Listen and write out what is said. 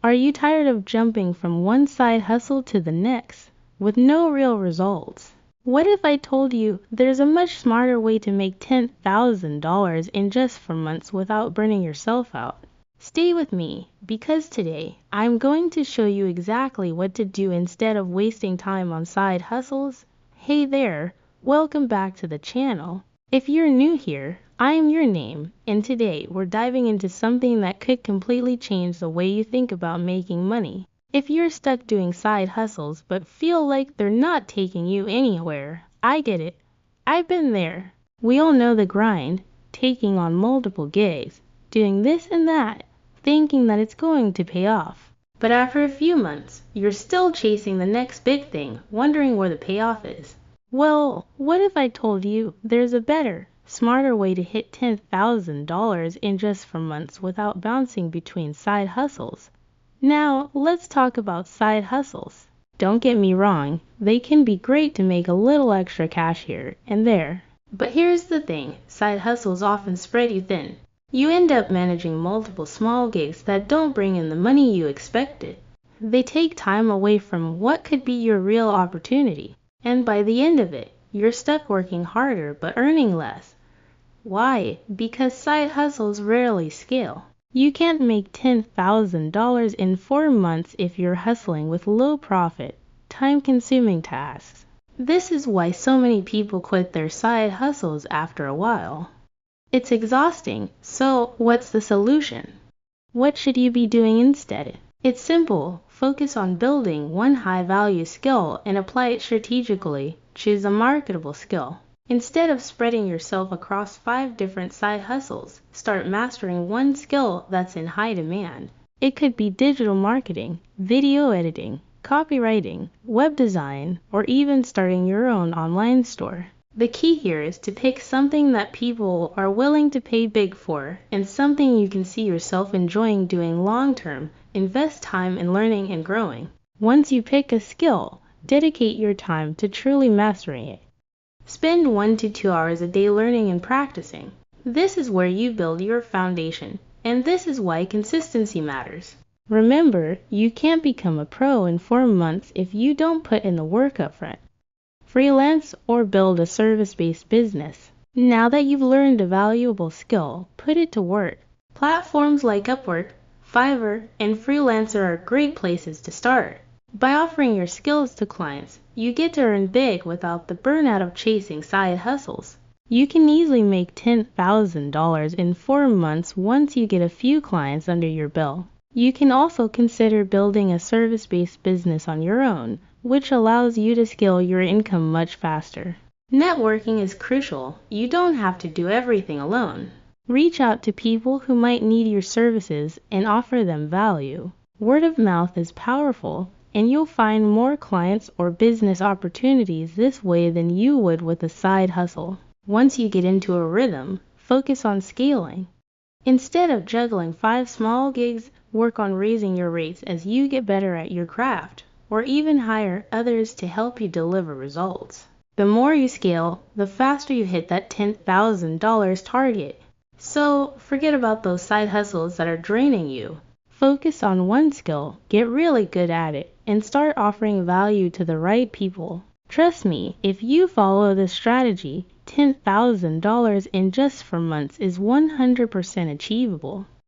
Are you tired of jumping from one side hustle to the next with no real results? What if I told you there's a much smarter way to make $10,000 in just 4 months without burning yourself out? Stay with me, because today I'm going to show you exactly what to do instead of wasting time on side hustles. Hey there, welcome back to the channel. If you're new here, I'm your name, and today we're diving into something that could completely change the way you think about making money. If you're stuck doing side hustles but feel like they're not taking you anywhere, I get it. I've been there. We all know the grind, taking on multiple gigs, doing this and that, thinking that it's going to pay off. But after a few months, you're still chasing the next big thing, wondering where the payoff is. Well, what if I told you there's a better, smarter way to hit $10,000 in just 4 months without bouncing between side hustles? Now, let's talk about side hustles. Don't get me wrong, they can be great to make a little extra cash here and there. But here's the thing, side hustles often spread you thin. You end up managing multiple small gigs that don't bring in the money you expected. They take time away from what could be your real opportunity. And by the end of it, you're stuck working harder but earning less. Why? Because side hustles rarely scale. You can't make $10,000 in 4 months if you're hustling with low profit, time-consuming tasks. This is why so many people quit their side hustles after a while. It's exhausting, so what's the solution? What should you be doing instead? It's simple. Focus on building one high-value skill and apply it strategically. Choose a marketable skill. Instead of spreading yourself across 5 different side hustles, start mastering one skill that's in high demand. It could be digital marketing, video editing, copywriting, web design, or even starting your own online store. The key here is to pick something that people are willing to pay big for and something you can see yourself enjoying doing long term. Invest time in learning and growing. Once you pick a skill, dedicate your time to truly mastering it. Spend 1 to 2 hours a day learning and practicing. This is where you build your foundation, and this is why consistency matters. Remember, you can't become a pro in 4 months if you don't put in the work up front. Freelance or build a service-based business. Now that you've learned a valuable skill, put it to work. Platforms like Upwork, Fiverr, and Freelancer are great places to start. By offering your skills to clients, you get to earn big without the burnout of chasing side hustles. You can easily make $10,000 in 4 months once you get a few clients under your belt. You can also consider building a service-based business on your own, which allows you to scale your income much faster. Networking is crucial. You don't have to do everything alone. Reach out to people who might need your services and offer them value. Word of mouth is powerful, and you'll find more clients or business opportunities this way than you would with a side hustle. Once you get into a rhythm, focus on scaling. Instead of juggling 5 small gigs, work on raising your rates as you get better at your craft, or even hire others to help you deliver results. The more you scale, the faster you hit that $10,000 target. So forget about those side hustles that are draining you. Focus on one skill, get really good at it, and start offering value to the right people. Trust me, if you follow this strategy, $10,000 in just 4 months is 100% achievable.